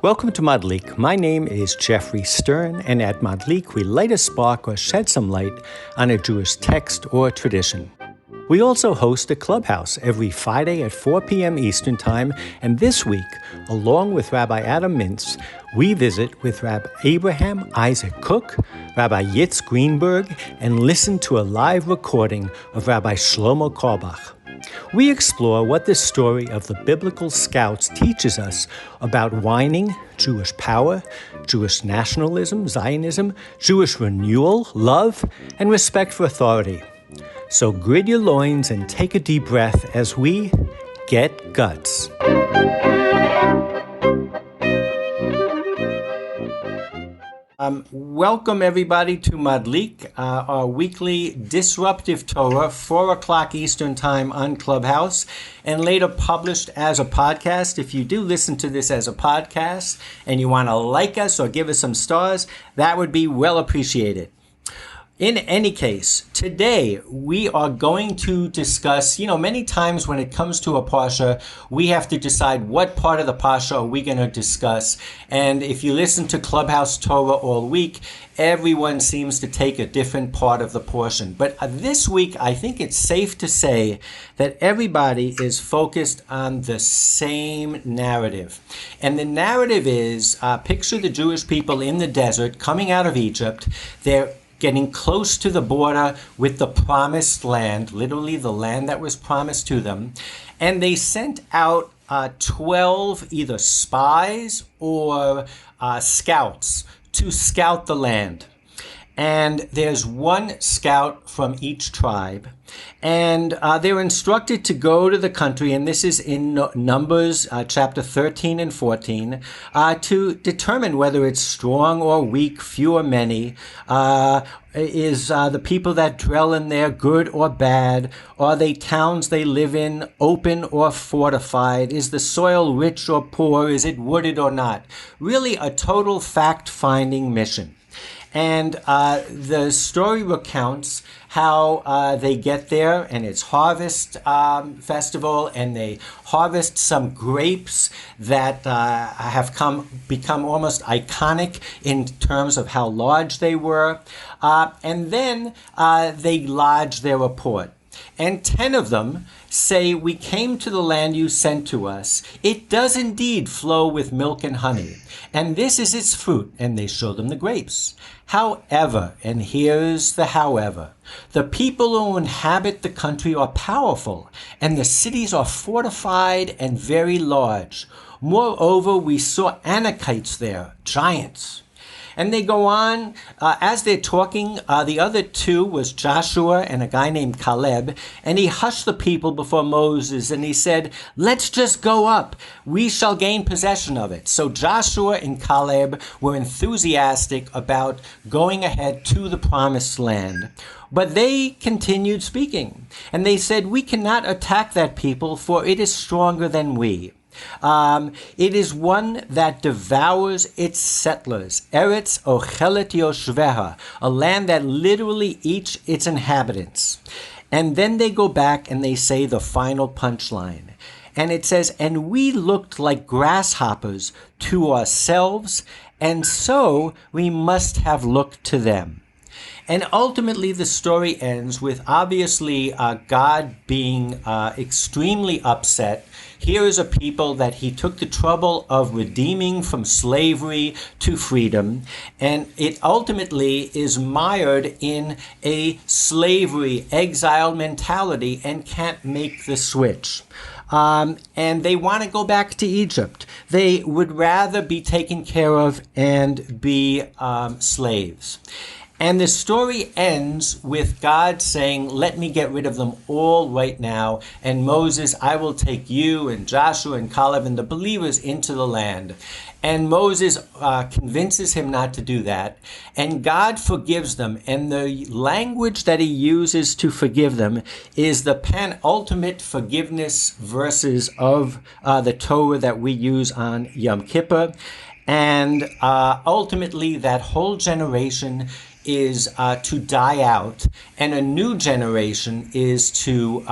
Welcome to Madlik. My name is Geoffrey Stern, and at Madlik we light a spark or shed some light on a Jewish text or tradition. We also host a clubhouse every Friday at 4 p.m. Eastern Time, and this week, along with Rabbi Adam Mintz, we visit with Rabbi Abraham Isaac Kook, Rabbi Yitz Greenberg, and listen to a live recording of Rabbi Shlomo Carlebach. We explore what the story of the biblical scouts teaches us about whining, Jewish power, Jewish nationalism, Zionism, Jewish renewal, love, and respect for authority. So gird your loins and take a deep breath as we get guts. Welcome everybody to Madlik, our weekly disruptive Torah, 4 o'clock Eastern Time on Clubhouse, and later published as a podcast. If you do listen to this as a podcast and you want to like us or give us some stars, that would be well appreciated. In any case, today we are going to discuss, many times when it comes to a Parsha, we have to decide what part of the Parsha are we going to discuss. And if you listen to Clubhouse Torah all week, everyone seems to take a different part of the portion. But this week, I think it's safe to say that everybody is focused on the same narrative. And the narrative is, picture the Jewish people in the desert coming out of Egypt. They're getting close to the border with the promised land, literally the land that was promised to them. And they sent out 12 either spies or scouts to scout the land. And there's one scout from each tribe. And they're instructed to go to the country, and this is in Numbers chapter 13 and 14, to determine whether it's strong or weak, few or many. Is the people that dwell in there good or bad? Are they towns they live in open or fortified? Is the soil rich or poor? Is it wooded or not? Really a total fact-finding mission. And the story recounts how they get there, and it's harvest festival, and they harvest some grapes that have become almost iconic in terms of how large they were. And then they lodge their report. And 10 of them say, "We came to the land you sent to us. It does indeed flow with milk and honey, and this is its fruit." And they show them the grapes. "However," and here's the however, "the people who inhabit the country are powerful, and the cities are fortified and very large. Moreover, we saw anakites there, giants." And they go on, as they're talking, the other two was Joshua and a guy named Caleb, and he hushed the people before Moses, and he said, "Let's just go up. We shall gain possession of it." So Joshua and Caleb were enthusiastic about going ahead to the promised land. But they continued speaking, and they said, "We cannot attack that people, for it is stronger than we. It is one that devours its settlers. Eretz, ochelwet, yoshveha, a land that literally eats its inhabitants." And then they go back and they say the final punchline. And it says, "And we looked like grasshoppers to ourselves, and so we must have looked to them." And ultimately, the story ends with obviously God being extremely upset. Here is a people that he took the trouble of redeeming from slavery to freedom, and it ultimately is mired in a slavery, exile mentality and can't make the switch. And they want to go back to Egypt. They would rather be taken care of and be slaves. And the story ends with God saying, "Let me get rid of them all right now. And Moses, I will take you and Joshua and Caleb and the believers into the land." And Moses convinces him not to do that. And God forgives them. And the language that he uses to forgive them is the penultimate forgiveness verses of the Torah that we use on Yom Kippur. And ultimately, that whole generation is to die out, and a new generation is to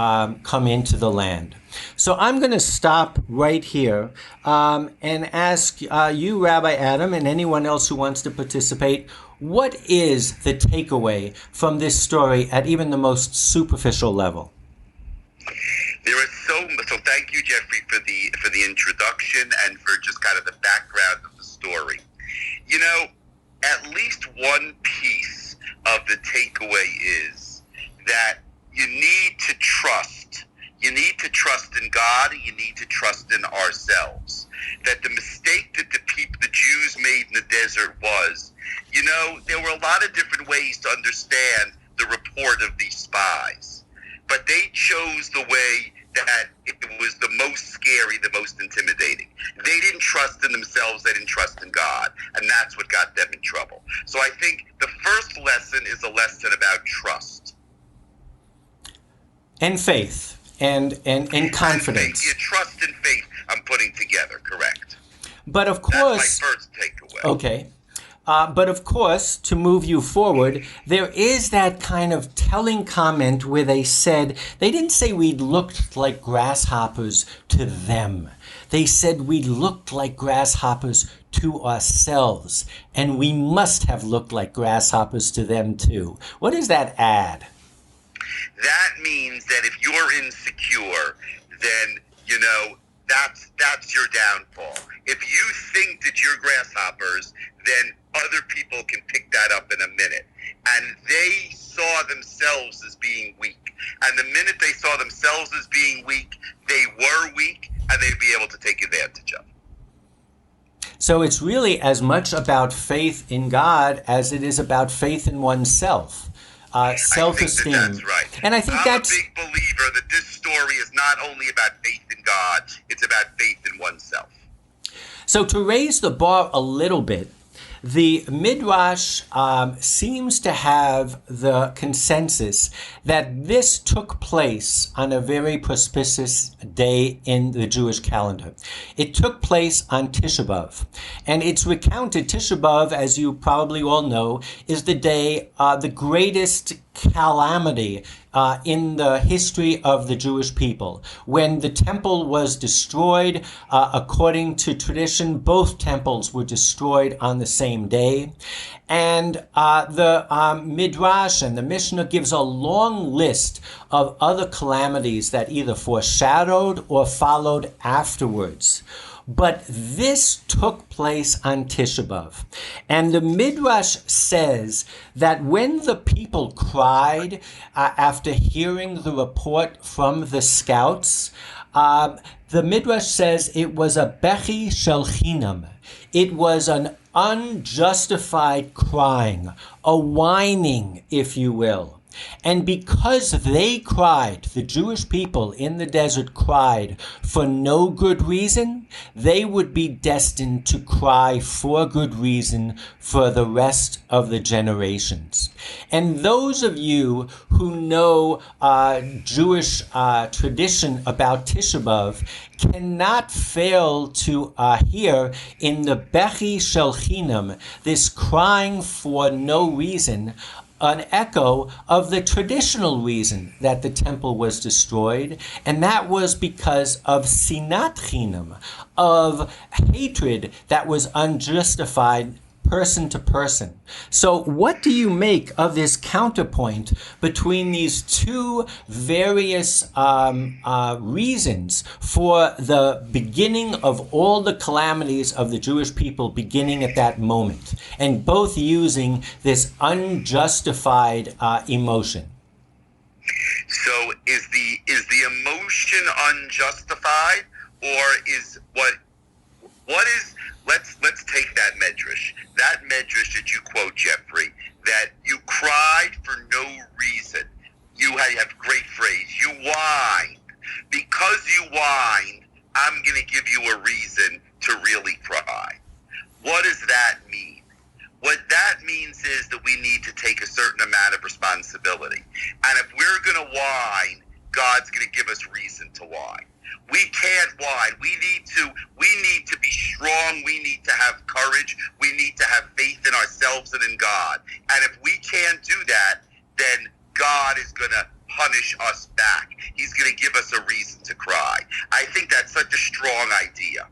come into the land. So I'm going to stop right here and ask you, Rabbi Adam, and anyone else who wants to participate, what is the takeaway from this story at even the most superficial level? There is so thank you, Geoffrey, for the introduction and for just kind of the background of the story. You know, at least one piece of the takeaway is that you need to trust. You need to trust in God, and you need to trust in ourselves. That the mistake that the Jews made in the desert was, you know, there were a lot of different ways to understand the report of these spies. But they chose the way that it was the most scary, the most intimidating. They didn't trust in themselves, they didn't trust in God, and that's what got them in trouble. So I think the first lesson is a lesson about trust. And faith. And confidence. And faith. Yeah, trust and faith I'm putting together, correct. But of course... That's my first takeaway. Okay. But of course, to move you forward, there is that kind of telling comment where they didn't say we looked like grasshoppers to them. They said we looked like grasshoppers to ourselves, and we must have looked like grasshoppers to them too. What does that add? That means that if you're insecure, then, you know, that's your downfall. If you think that you're grasshoppers, then other people can pick that up in a minute. And they saw themselves as being weak. And the minute they saw themselves as being weak, they were weak, and they'd be able to take advantage of. So it's really as much about faith in God as it is about faith in oneself. Self-esteem. I think that's right. And I think I'm a big believer that this story is not only about faith in God, it's about faith in oneself. So to raise the bar a little bit, the Midrash seems to have the consensus that this took place on a very auspicious day in the Jewish calendar. It took place on Tisha B'Av. And it's recounted, Tisha B'Av, as you probably all know, is the day, the greatest calamity in the history of the Jewish people. When the temple was destroyed, according to tradition, both temples were destroyed on the same day. And the Midrash and the Mishnah gives a long list of other calamities that either foreshadowed or followed afterwards. But this took place on Tisha B'Av. And the Midrash says that when the people cried after hearing the report from the scouts, the Midrash says it was a bechi shel chinam. It was an unjustified crying, a whining, if you will. And because they cried, the Jewish people in the desert cried for no good reason, they would be destined to cry for good reason for the rest of the generations. And those of you who know Jewish tradition about Tisha B'Av cannot fail to hear in the bechi shel chinam, this crying for no reason, an echo of the traditional reason that the temple was destroyed, and that was because of sinat chinam, of hatred that was unjustified person to person. So what do you make of this counterpoint between these two various reasons for the beginning of all the calamities of the Jewish people beginning at that moment, and both using this unjustified emotion? So is the emotion unjustified, or is what is, let's take that medrash that you quote, Geoffrey, that you cried for no reason. You have great phrase. You whined. Because you whined, I'm going to give you a reason to really cry. What does that mean? What that means is that we need to take a certain amount of responsibility. And if we're going to whine, God's going to give us reason to whine. We can't whine. We need to be strong. We need to have courage. We need to have faith in ourselves and in God. And if we can't do that, then God is going to punish us back. He's going to give us a reason to cry. I think that's such a strong idea.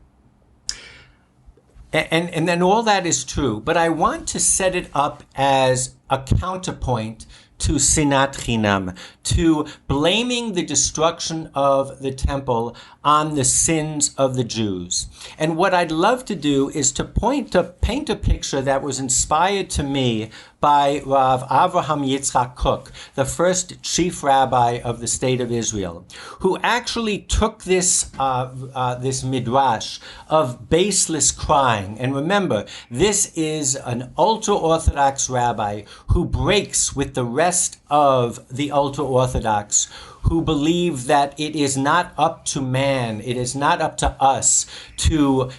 And then all that is true, but I want to set it up as a counterpoint to sinat chinam, to blaming the destruction of the temple on the sins of the Jews. And what I'd love to do is to paint a picture that was inspired to me by Rav Abraham Isaac Kook, the first chief rabbi of the state of Israel, who actually took this midrash of baseless crying. And remember, this is an ultra-Orthodox rabbi who breaks with the rest of the ultra-Orthodox, who believe that it is not up to man, it is not up to us to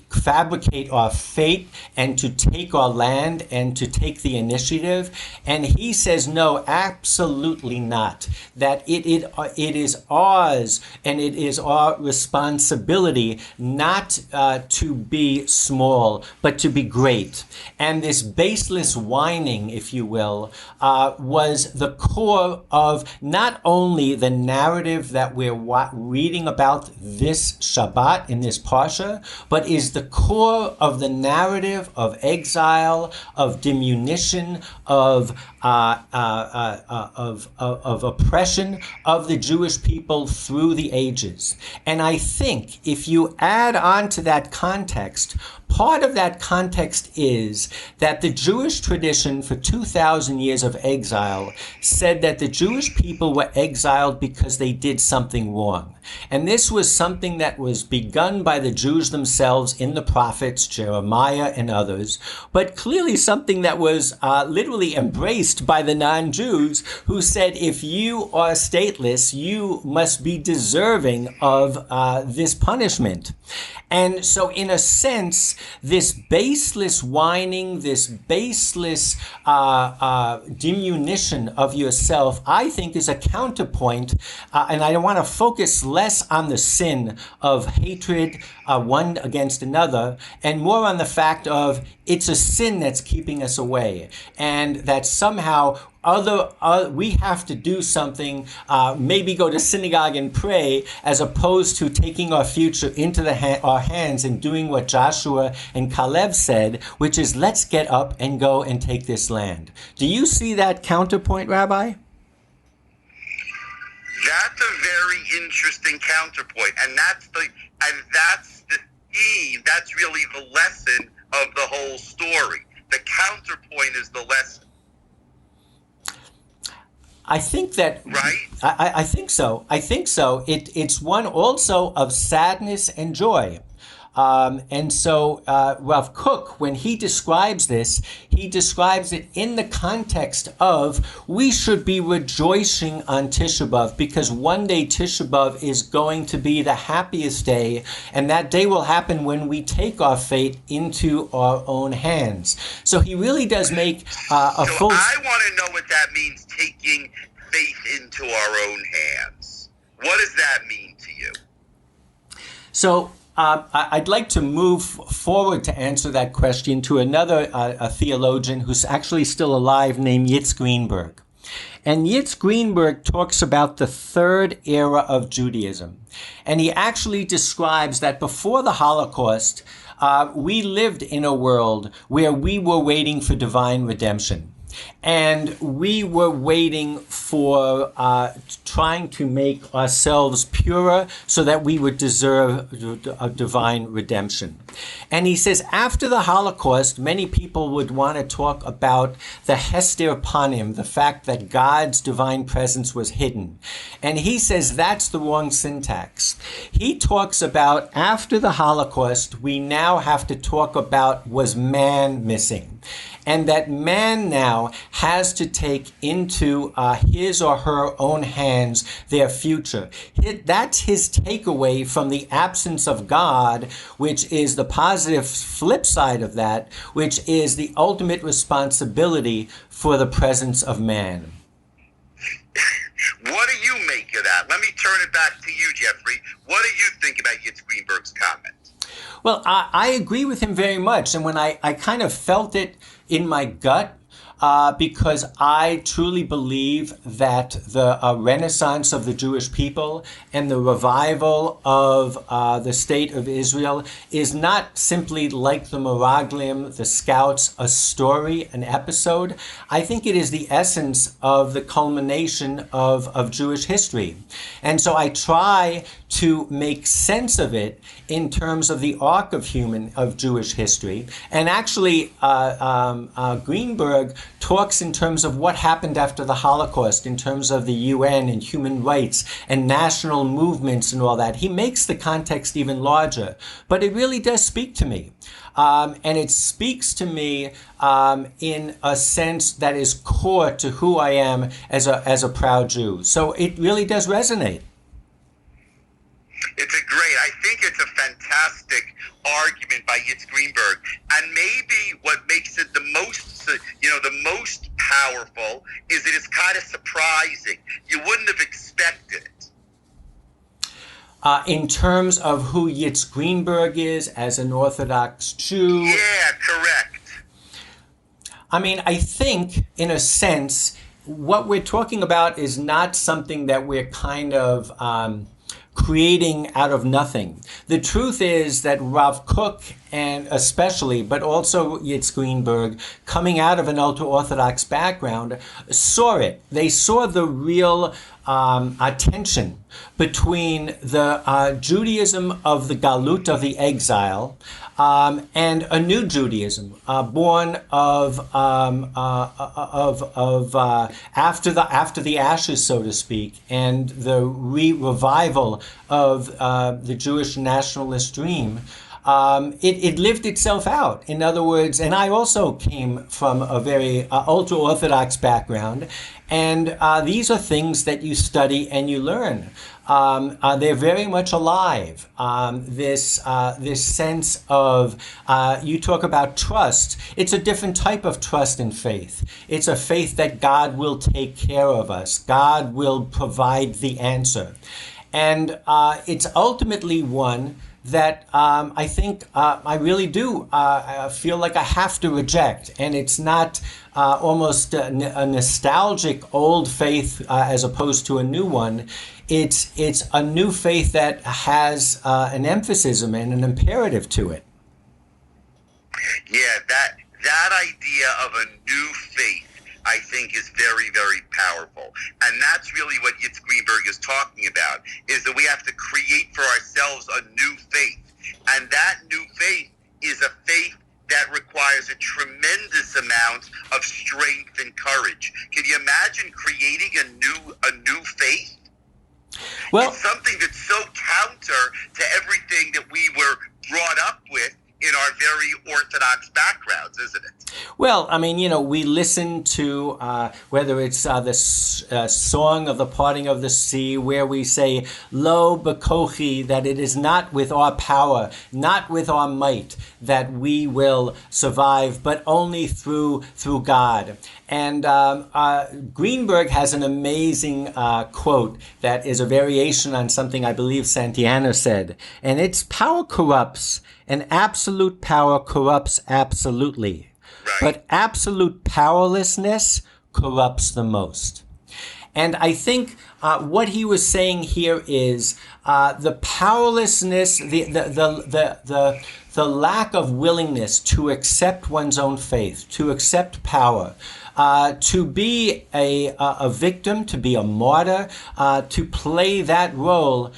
fabricate our fate and to take our land and to take the initiative. And he says, no, absolutely not. That it is ours and it is our responsibility not to be small, but to be great. And this baseless whining, if you will, was the core of not only the narrative that we're reading about this Shabbat in this Parsha, but is the core of the narrative of exile, of diminution, of oppression of the Jewish people through the ages. And I think if you add on to that context, part of that context is that the Jewish tradition for 2,000 years of exile said that the Jewish people were exiled because they did something wrong. And this was something that was begun by the Jews themselves in the prophets, Jeremiah and others, but clearly something that was literally embraced by the non-Jews, who said, if you are stateless, you must be deserving of this punishment. And so in a sense, this baseless whining, this baseless diminution of yourself, I think is a counterpoint, and I want to focus less on the sin of hatred one against another, and more on the fact of it's a sin that's keeping us away, and that somehow we have to do something, maybe go to synagogue and pray, as opposed to taking our future into our hands and doing what Joshua and Caleb said, which is let's get up and go and take this land. Do you see that counterpoint, Rabbi? That's a very interesting counterpoint, and that's the theme. That's really the lesson of the whole story. The counterpoint is the lesson. I think that, right? I think so. It's one also of sadness and joy. And so Rav Kook, when he describes this, he describes it in the context of we should be rejoicing on Tisha B'Av, because one day Tisha B'Av is going to be the happiest day, and that day will happen when we take our fate into our own hands. So he really does make a full... I want to know what that means, taking faith into our own hands. What does that mean to you? So... I'd like to move forward to answer that question to another a theologian who's actually still alive named Yitz Greenberg. And Yitz Greenberg talks about the third era of Judaism. And he actually describes that before the Holocaust, we lived in a world where we were waiting for divine redemption. And we were waiting for trying to make ourselves purer so that we would deserve a divine redemption. And he says after the Holocaust, many people would want to talk about the Hester Panim, the fact that God's divine presence was hidden. And he says that's the wrong syntax. He talks about after the Holocaust, we now have to talk about was man missing. And that man now has to take into his or her own hands their future. That's his takeaway from the absence of God, which is the positive flip side of that, which is the ultimate responsibility for the presence of man. What do you make of that? Let me turn it back to you, Geoffrey. What do you think about Yitz Greenberg's comment? Well, I agree with him very much. And when I kind of felt it in my gut, because I truly believe that the renaissance of the Jewish people and the revival of the state of Israel is not simply like the Meraglim, the Scouts, a story, an episode. I think it is the essence of the culmination of Jewish history. And so I try to make sense of it in terms of the arc of Jewish history. And actually, Greenberg talks in terms of what happened after the Holocaust, in terms of the UN and human rights and national movements and all that. He makes the context even larger, but it really does speak to me. And it speaks to me in a sense that is core to who I am as a proud Jew. So it really does resonate. I think it's a fantastic argument by Yitz Greenberg, and maybe what makes it the most powerful is it is kind of surprising. You wouldn't have expected it. In terms of who Yitz Greenberg is as an Orthodox Jew. Yeah, correct. I mean, I think, in a sense, what we're talking about is not something that we're kind of creating out of nothing. The truth is that Rav Kook, and especially, but also Yitz Greenberg, coming out of an ultra-Orthodox background, saw it. They saw the real tension between the Judaism of the Galut, of the exile, and a new Judaism born of after the ashes, so to speak, and the revival of the Jewish nationalist dream. It lived itself out. In other words, and I also came from a very ultra-Orthodox background, and these are things that you study and you learn. They're very much alive. This sense of, you talk about trust. It's a different type of trust and faith. It's a faith that God will take care of us. God will provide the answer. And it's ultimately one that I think I really do feel like I have to reject. And it's not almost a nostalgic old faith as opposed to a new one. It's a new faith that has an emphasis and an imperative to it. Yeah, that idea of a new faith, I think, is very, very powerful. And that's really what Yitz Greenberg is talking about, is that we have to create for ourselves a new faith. And that new faith is a faith that requires a tremendous amount of strength and courage. Can you imagine creating a new faith? Well, it's something that's so counter to everything that we were brought up with in our very Orthodox backgrounds, isn't it? Well, I mean, we listen to, whether it's the song of the parting of the sea, where we say, Lo b'kochi, that it is not with our power, not with our might, that we will survive, but only through God. And Greenberg has an amazing quote that is a variation on something I believe Santayana said. And it's, power corrupts, and absolute power corrupts absolutely. Right. But absolute powerlessness corrupts the most. And I think what he was saying here is the powerlessness, the lack of willingness to accept one's own faith, to accept power, to be a victim, to be a martyr, to play that role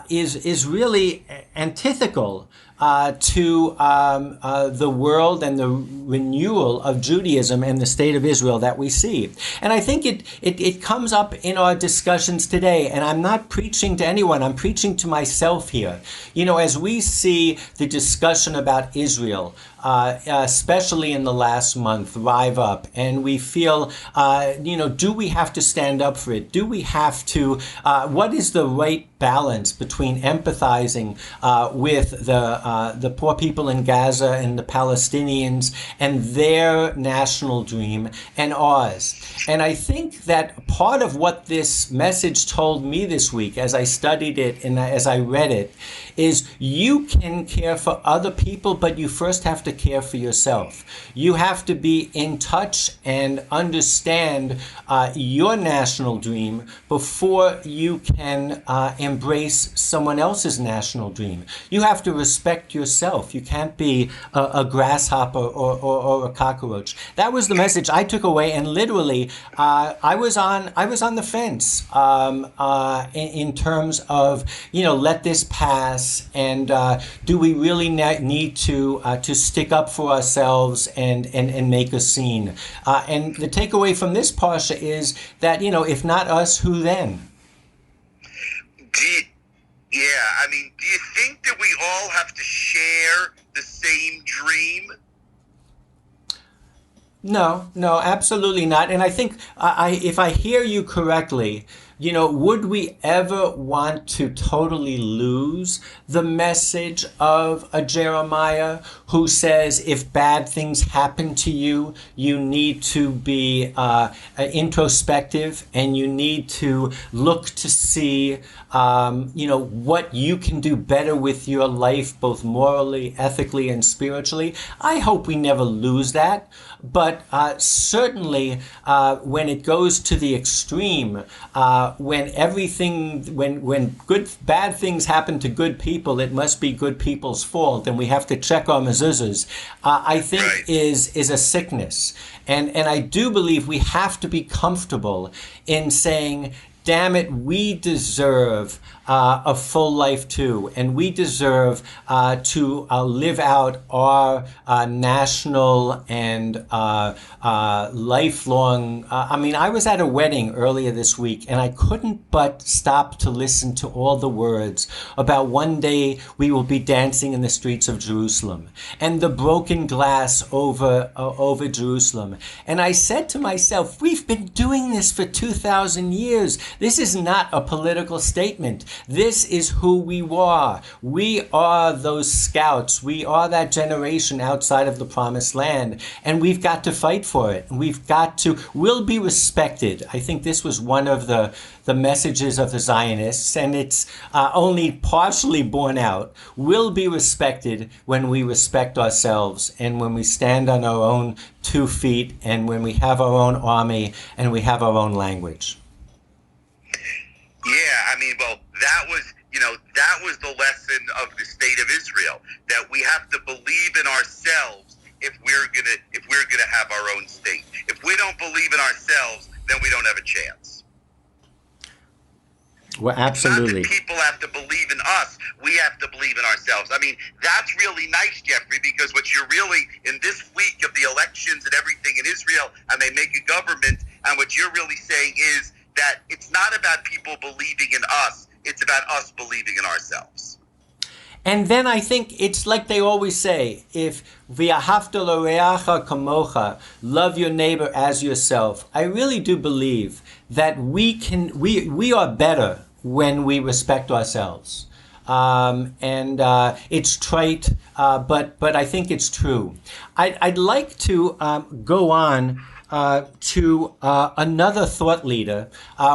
is really antithetical to the world and the renewal of Judaism and the state of Israel that we see. And I think it comes up in our discussions today, and I'm not preaching to anyone, I'm preaching to myself here. As we see the discussion about Israel, especially in the last month, rise up, and we feel, do we have to stand up for it? Do we have to, what is the right balance between empathizing with the poor people in Gaza and the Palestinians and their national dream and ours. And I think that part of what this message told me this week as I studied it and as I read it is you can care for other people, but you first have to care for yourself. You have to be in touch and understand your national dream before you can embrace someone else's national dream. You have to respect yourself. You can't be a grasshopper or a cockroach. That was the message I took away, and literally, I was on the fence in terms of, let this pass, and do we really need to stick up for ourselves and make a scene? And the takeaway from this parsha is that, if not us, who then? Do you think that we all have to share the same dream? No, absolutely not. And I think if I hear you correctly, would we ever want to totally lose the message of a Jeremiah who says if bad things happen to you, you need to be introspective and you need to look to see, what you can do better with your life, both morally, ethically, and spiritually? I hope we never lose that. But certainly when it goes to the extreme, when bad things happen to good people, it must be good people's fault, and we have to check our mezuzahs, I think is a sickness. And I do believe we have to be comfortable in saying, damn it, we deserve a full life too, and we deserve to live out our national and lifelong. I was at a wedding earlier this week, and I couldn't but stop to listen to all the words about one day we will be dancing in the streets of Jerusalem, and the broken glass over Jerusalem. And I said to myself, we've been doing this for 2,000 years. This is not a political statement. This is who we are. We are those scouts. We are that generation outside of the promised land. And we've got to fight for it. We'll be respected. I think this was one of the messages of the Zionists, and it's only partially borne out. We'll be respected when we respect ourselves and when we stand on our own 2 feet and when we have our own army and we have our own language. Yeah, that was the lesson of the state of Israel, that we have to believe in ourselves if we're gonna have our own state. If we don't believe in ourselves, then we don't have a chance. Well, absolutely. It's not that people have to believe in us. We have to believe in ourselves. That's really nice, Geoffrey, because what you're really, in this week of the elections and everything in Israel, and they make a government, and what you're really saying is that it's not about people believing in us, it's about us believing in ourselves. And then I think it's like they always say, if v'ahavta l'reacha kamocha, love your neighbor as yourself. I really do believe that we are better when we respect ourselves. It's trite, but I think it's true. I'd like to go on to another thought leader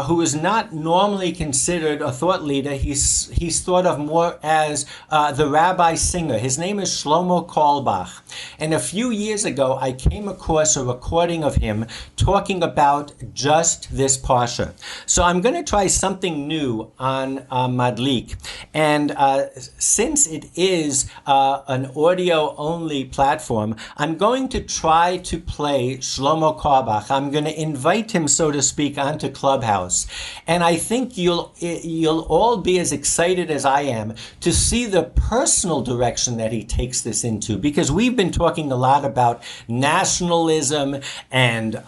who is not normally considered a thought leader. He's thought of more as the rabbi singer. His name is Shlomo Carlebach. And a few years ago, I came across a recording of him talking about just this parsha. So I'm going to try something new on Madlik. And since it is an audio-only platform, I'm going to try to play Shlomo Carlebach. I'm going to invite him, so to speak, onto Clubhouse. And I think you'll all be as excited as I am to see the personal direction that he takes this into, because we've been talking a lot about nationalism and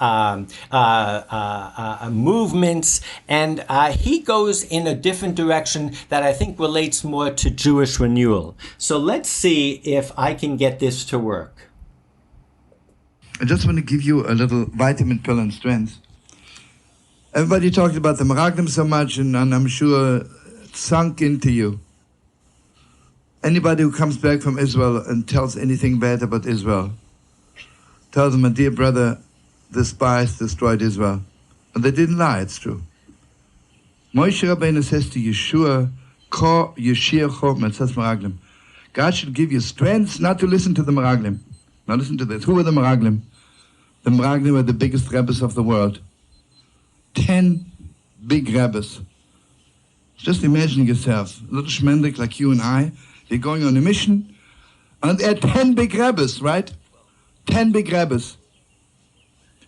movements, and he goes in a different direction that I think relates more to Jewish renewal. So let's see if I can get this to work. I just want to give you a little vitamin pill and strength. Everybody talked about the Meraglim so much, and I'm sure sunk into you. Anybody who comes back from Israel and tells anything bad about Israel, tells them, my dear brother, the spies destroyed Israel. And they didn't lie, it's true. Moshe Rabbeinu says to Yeshua, Ko Yeshiecho Metzas Meraglim. God should give you strength not to listen to the Meraglim. Now listen to this. Who were the Meraglim? The Meraglim were the biggest rabbis of the world. 10 big rabbis. Just imagine yourself, a little shmendrik like you and I, they're going on a mission, and there are 10 big rabbis, right? 10 big rabbis.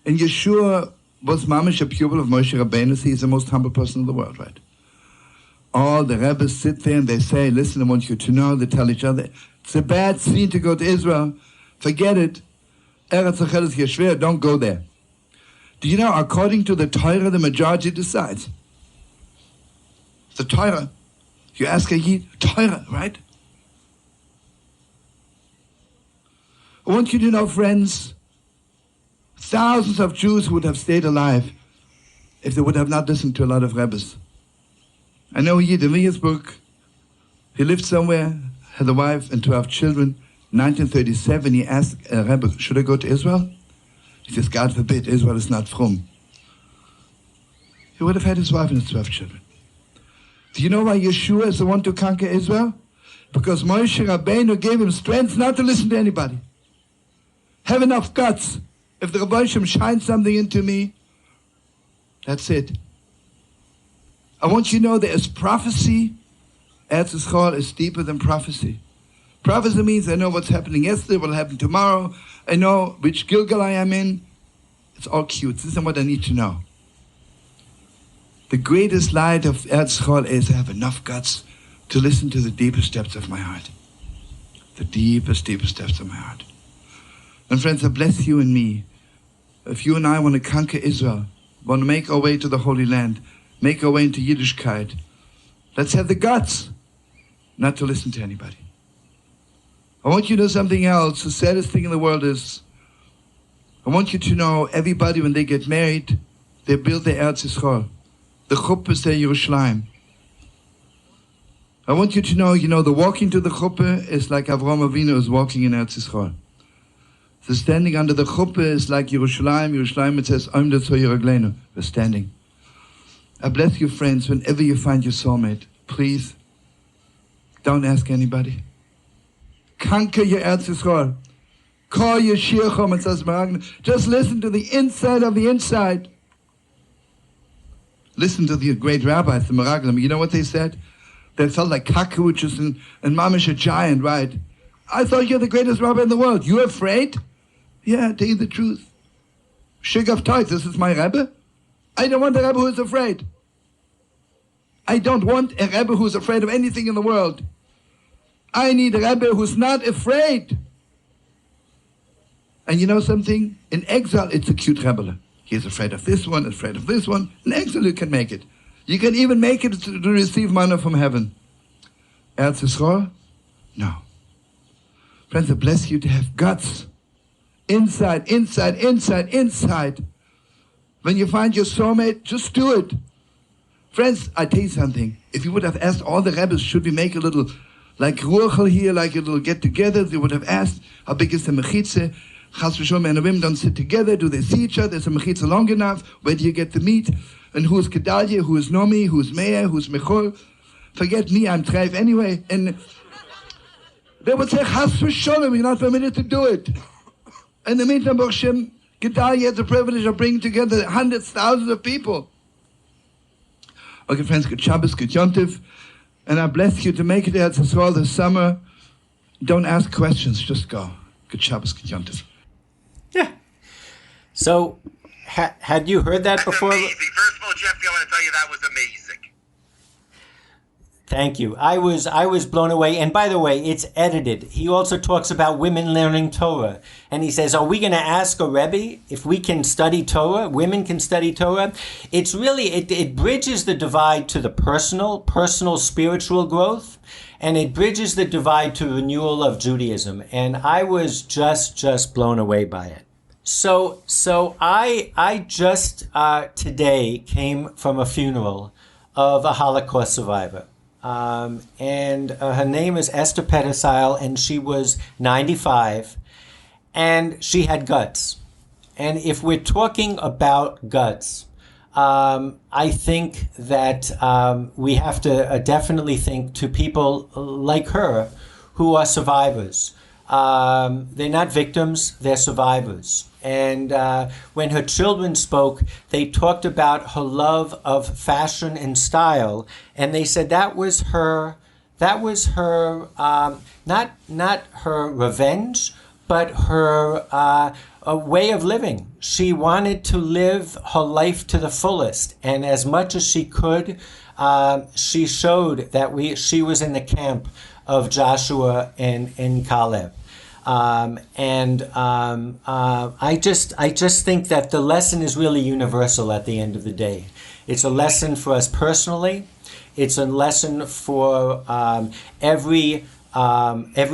And Yeshua was mamish a pupil of Moshe Rabbeinu, so he's the most humble person in the world, right? All the rabbis sit there and they say, listen, I want you to know, they tell each other, it's a bad scene to go to Israel, forget it, Eretz ochelwet yoshveha, don't go there. Do you know, according to the Torah, the majority decides. The Torah. You ask a Yid, Torah, right? I want you to know, friends, thousands of Jews would have stayed alive if they would have not listened to a lot of rabbis. I know a Yid in Williamsburg, he lived somewhere, had a wife and 12 children. 1937, he asked a rabbi, should I go to Israel? He says, God forbid, Israel is not from. He would have had his wife and his 12 children. Do you know why Yeshua is the one to conquer Israel? Because Moshe Rabbeinu gave him strength not to listen to anybody. Have enough guts. If the Rabbi Shem shines something into me, that's it. I want you to know there is prophecy. Eretz Yisrael is deeper than prophecy. Prophecy means I know what's happening yesterday, what will happen tomorrow. I know which Gilgal I am in. It's all cute. This is what I need to know. The greatest light of Eretz Yisrael is I have enough guts to listen to the deepest depths of my heart. The deepest, deepest depths of my heart. And friends, I bless you and me. If you and I want to conquer Israel, want to make our way to the Holy Land, make our way into Yiddishkeit, let's have the guts not to listen to anybody. I want you to know something else. The saddest thing in the world is, I want you to know everybody when they get married, they build their Eretz Yisrael. The chuppah is their Yerushalayim. I want you to know, the walking to the chuppah is like Avraham Avinu is walking in Eretz Yisrael. The standing under the chuppah is like Yerushalayim. Yerushalayim, it says, Om Detzoy Ragleinu. We're standing. I bless you, friends, whenever you find your soulmate, please, don't ask anybody. Conquer your Eretz Yisrael. Call your Shirchom and says, just listen to the inside of the inside. Listen to the great rabbis, the Meraglim. You know what they said? They felt like cockroaches and mamish a giant, right? I thought you're the greatest rabbi in the world. You're afraid? Yeah, tell you the truth. Shig of Toys, this is my Rebbe. I don't want a Rebbe who is afraid. I don't want a Rebbe who's afraid of anything in the world. I need a Rebbe who's not afraid. And you know something? In exile, it's a cute Rebbe. He's afraid of this one, afraid of this one. In exile, you can make it. You can even make it to receive manna from heaven. Eretz Yisrael? No. Friends, I bless you to have guts. Inside, inside, inside, inside. When you find your soulmate, just do it. Friends, I tell you something. If you would have asked all the rabbis, should we make a little, like Ruachel here, like a little get-together, they would have asked, how big is the mechitze? Chas v'sholom, men and women don't sit together. Do they see each other? Is the mechitze long enough? Where do you get the meat? And who is Gedalia? Who is Nomi? Who is Meir? Who is Mechol? Forget me, I'm Treif anyway. And they would say, Chas v'sholom, you're not permitted to do it. In the meantime, Baruch Shem, Gedalia has the privilege of bringing together hundreds, thousands of people. Okay, friends, good Shabbos, good Yom Tov. And I bless you to make it Eretz Yisrael this summer. Don't ask questions, just go. Good Shabbos, good Yom Tov. Yeah. So, had you heard that before? Amazing. First of all, Geoffrey, I want to tell you that was amazing. Thank you. I was blown away. And by the way, it's edited. He also talks about women learning Torah. And he says, are we going to ask a Rebbe if we can study Torah? Women can study Torah. It's really, it bridges the divide to the personal spiritual growth. And it bridges the divide to renewal of Judaism. And I was just blown away by it. So I just today came from a funeral of a Holocaust survivor. and her name is Esther Pedicile, and she was 95, and she had guts. And if we're talking about guts, I think that we have to definitely think to people like her who are survivors. They're not victims, they're survivors. And when her children spoke, they talked about her love of fashion and style, and they said that was her not her revenge, but her a way of living. She wanted to live her life to the fullest, and as much as she could, she showed that she was in the camp of Joshua and Caleb. I just think that the lesson is really universal at the end of the day. It's a lesson for us personally. It's a lesson for every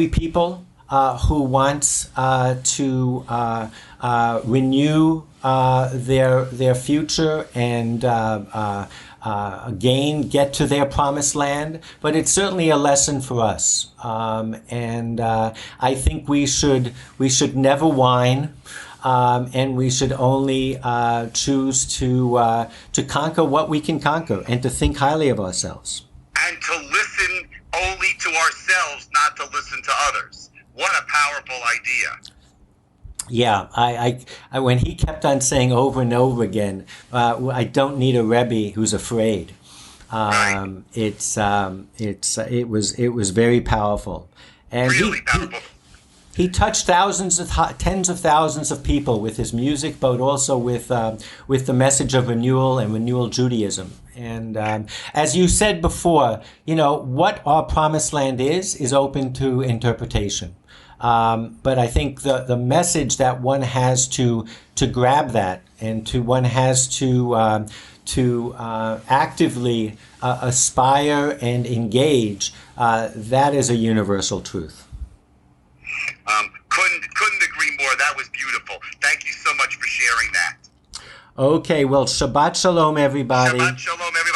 people who wants to renew their future and get to their promised land. But it's certainly a lesson for us, and I think we should never whine, and we should only choose to conquer what we can conquer, and to think highly of ourselves, and to listen only to ourselves, not to listen to others. What a powerful idea. Yeah, I when he kept on saying over and over again, I don't need a Rebbe who's afraid. It was very powerful, and really powerful. He touched tens of thousands of people with his music, but also with the message of renewal and renewal Judaism. And as you said before, what our promised land is open to interpretation. But I think the message that one has to grab that, and one has to actively aspire and engage, that is a universal truth. Couldn't agree more. That was beautiful. Thank you so much for sharing that. Okay, well, Shabbat Shalom, everybody. Shabbat Shalom, everybody.